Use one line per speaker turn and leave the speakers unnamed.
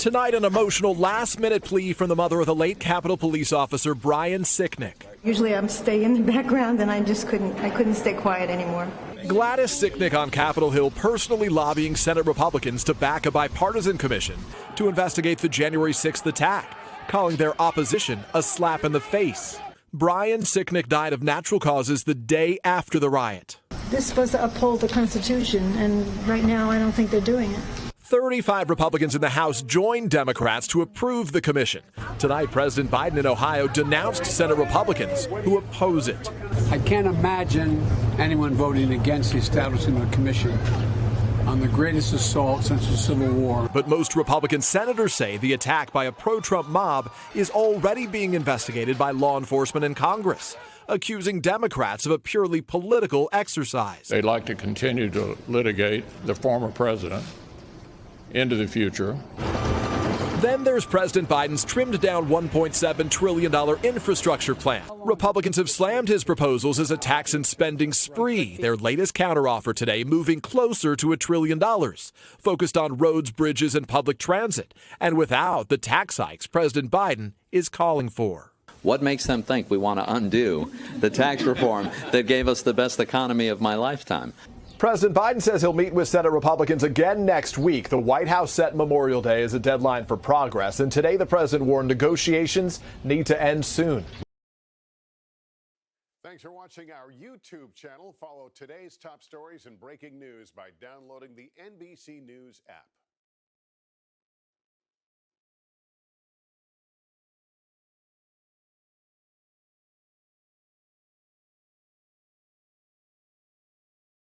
Tonight, an emotional last-minute plea from the mother of the late Capitol Police Officer Brian Sicknick.
Usually I'm staying in the background, and I couldn't stay quiet anymore.
Gladys Sicknick on Capitol Hill personally lobbying Senate Republicans to back a bipartisan commission to investigate the January 6th attack, calling their opposition a slap in the face. Brian Sicknick died of natural causes the day after the riot.
This is supposed to uphold the Constitution, and right now I don't think they're doing it.
35 Republicans in the House joined Democrats to approve the commission. Tonight, President Biden in Ohio denounced Senate Republicans who oppose it.
I can't imagine anyone voting against the establishment of a commission on the greatest assault since the Civil War.
But most Republican senators say the attack by a pro-Trump mob is already being investigated by law enforcement and Congress, accusing Democrats of a purely political exercise.
They'd like to continue to litigate the former president into the future.
Then there's President Biden's trimmed-down $1.7 trillion infrastructure plan. Republicans have slammed his proposals as a tax and spending spree, their latest counteroffer today moving closer to $1 trillion, focused on roads, bridges, and public transit, and without the tax hikes President Biden is calling for.
What makes them think we want to undo the tax reform that gave us the best economy of my lifetime?
President Biden says he'll meet with Senate Republicans again next week. The White House set Memorial Day as a deadline for progress, and today the president warned negotiations need to end soon.
Thanks for watching our YouTube channel. Follow today's top stories and breaking news by downloading the NBC News app.